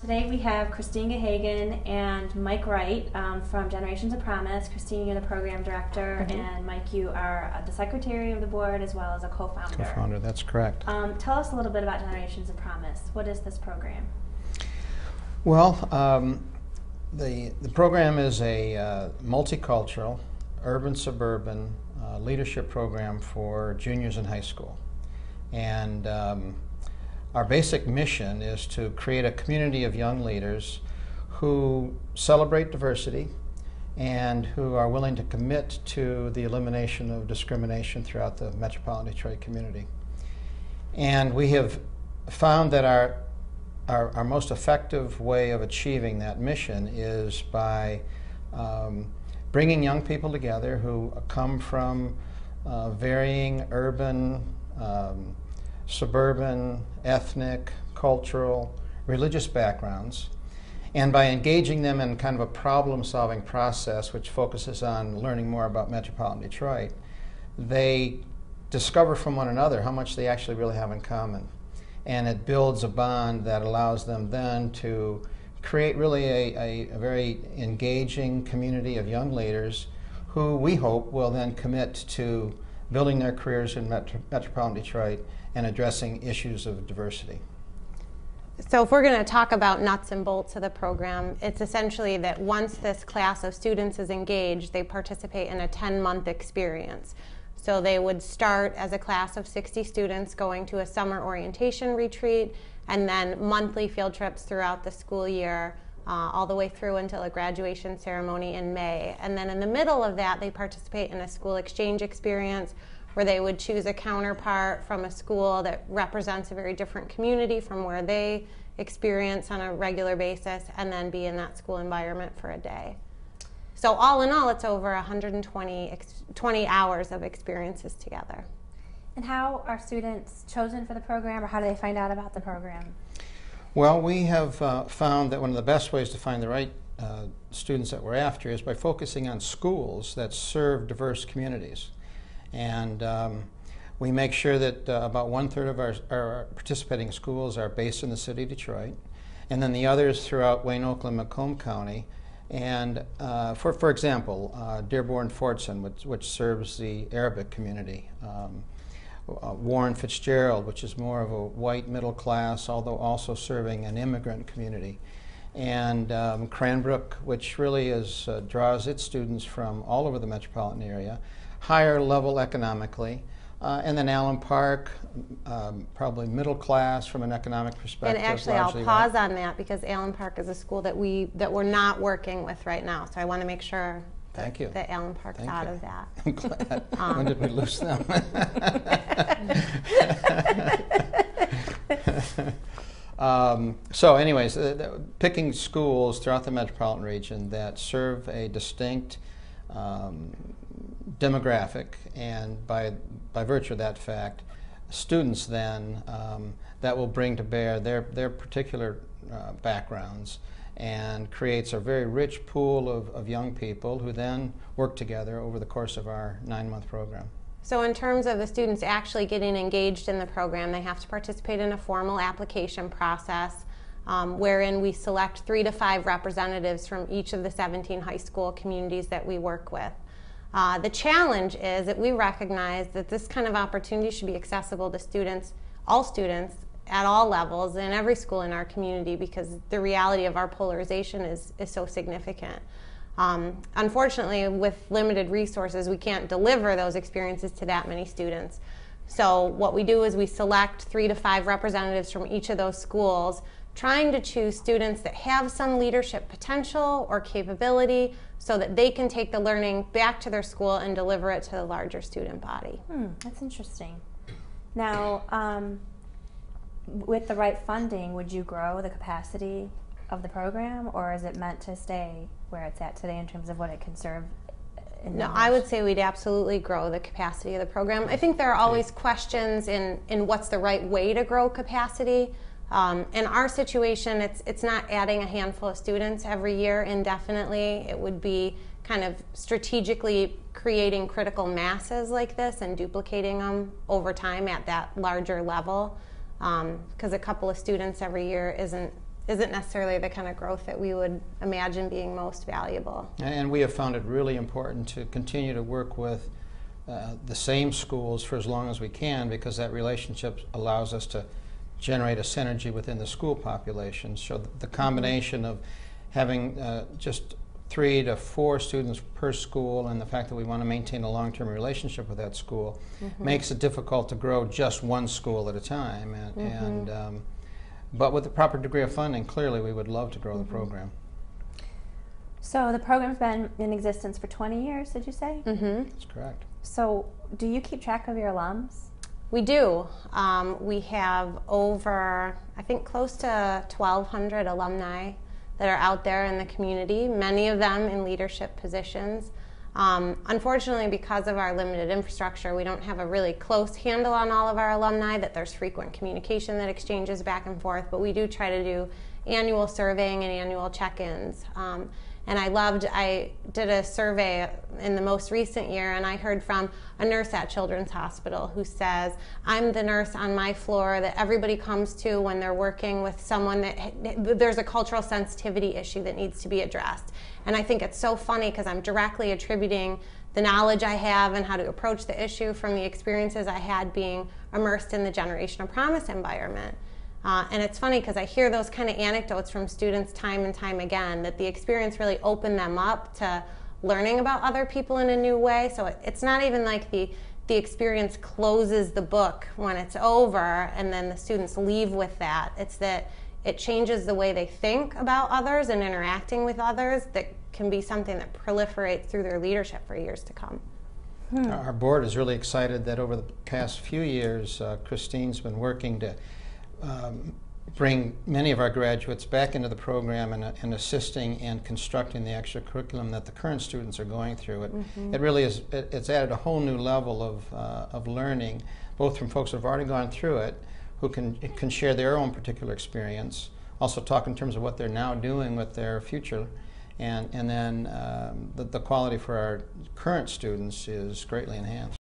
Today we have Christine Geoghegan and Mike Wright from Generations of Promise. Christine, you're the program director, and Mike, you are the secretary of the board as well as a co-founder. Co-founder, that's correct. Tell us a little bit about Generations of Promise. What is this program? Well, the program is a multicultural, urban-suburban leadership program for juniors in high school. And our basic mission is to create a community of young leaders who celebrate diversity and who are willing to commit to the elimination of discrimination throughout the metropolitan Detroit community. And we have found that our most effective way of achieving that mission is by bringing young people together who come from varying urban, suburban, ethnic, cultural, religious backgrounds, and by engaging them in kind of a problem-solving process which focuses on learning more about metropolitan Detroit, they discover from one another how much they actually really have in common. And it builds a bond that allows them then to create really a very engaging community of young leaders who we hope will then commit to building their careers in metropolitan Detroit and addressing issues of diversity. So if we're going to talk about nuts and bolts of the program, it's essentially that once this class of students is engaged, they participate in a 10-month experience. So they would start as a class of 60 students going to a summer orientation retreat, and then monthly field trips throughout the school year, all the way through until a graduation ceremony in May. And then in the middle of that, they participate in a school exchange experience where they would choose a counterpart from a school that represents a very different community from where they experience on a regular basis, and then be in that school environment for a day. So all in all, it's over 120 hours of experiences together. And how are students chosen for the program, or how do they find out about the program? Well, we have found that one of the best ways to find the right students that we're after is by focusing on schools that serve diverse communities. And we make sure that about 1/3 of our participating schools are based in the city of Detroit, and then the others throughout Wayne, Oakland, Macomb County. And for example, Dearborn Fortson, which serves the Arabic community. Warren Fitzgerald, which is more of a white middle class, although also serving an immigrant community. And Cranbrook, which really draws its students from all over the metropolitan area, higher level economically. And then Allen Park, probably middle class from an economic perspective. And actually, I'll pause on that because Allen Park is a school that we're not working with right now. So I want to make sure that Allen Park's out of that. I'm glad. When did we lose them? So anyways, picking schools throughout the metropolitan region that serve a distinct demographic, and by virtue of that fact, students then that will bring to bear their particular backgrounds, and creates a very rich pool of young people who then work together over the course of our 9-month program. So in terms of the students actually getting engaged in the program, they have to participate in a formal application process wherein we select 3 to 5 representatives from each of the 17 high school communities that we work with. The challenge is that we recognize that this kind of opportunity should be accessible to students, all students, at all levels in every school in our community, because the reality of our polarization is so significant. Unfortunately, with limited resources, we can't deliver those experiences to that many students. So what we do is we select 3 to 5 representatives from each of those schools, trying to choose students that have some leadership potential or capability so that they can take the learning back to their school and deliver it to the larger student body. That's interesting. Now, with the right funding, would you grow the capacity of the program, or is it meant to stay where it's at today in terms of what it can serve? No, I would say we'd absolutely grow the capacity of the program. I think there are always questions in what's the right way to grow capacity. In our situation, it's not adding a handful of students every year indefinitely. It would be kind of strategically creating critical masses like this and duplicating them over time at that larger level, because a couple of students every year isn't isn't necessarily the kind of growth that we would imagine being most valuable. And we have found it really important to continue to work with the same schools for as long as we can, because that relationship allows us to generate a synergy within the school population. So the combination of having just 3 to 4 students per school, and the fact that we want to maintain a long-term relationship with that school, makes it difficult to grow just one school at a time. But with the proper degree of funding, clearly we would love to grow the program. So the program's been in existence for 20 years, did you say? That's correct. So do you keep track of your alums? We do. We have over, I think, close to 1,200 alumni that are out there in the community, many of them in leadership positions. Unfortunately, because of our limited infrastructure, we don't have a really close handle on all of our alumni, that there's frequent communication that exchanges back and forth, but we do try to do annual surveying and annual check-ins. And I did a survey in the most recent year, and I heard from a nurse at Children's Hospital who says, I'm the nurse on my floor that everybody comes to when they're working with someone that there's a cultural sensitivity issue that needs to be addressed. And I think it's so funny because I'm directly attributing the knowledge I have and how to approach the issue from the experiences I had being immersed in the Generation of Promise environment. And it's funny because I hear those kind of anecdotes from students time and time again, that the experience really opened them up to learning about other people in a new way. So it's not even like the experience closes the book when it's over and then the students leave with that. It's that it changes the way they think about others and interacting with others, that can be something that proliferates through their leadership for years to come. Our board is really excited that over the past few years, Christine's been working to bring many of our graduates back into the program and assisting and constructing the extra curriculum that the current students are going through. It really is, it's added a whole new level of learning, both from folks who have already gone through it, who can share their own particular experience, also talk in terms of what they're now doing with their future, and then the quality for our current students is greatly enhanced.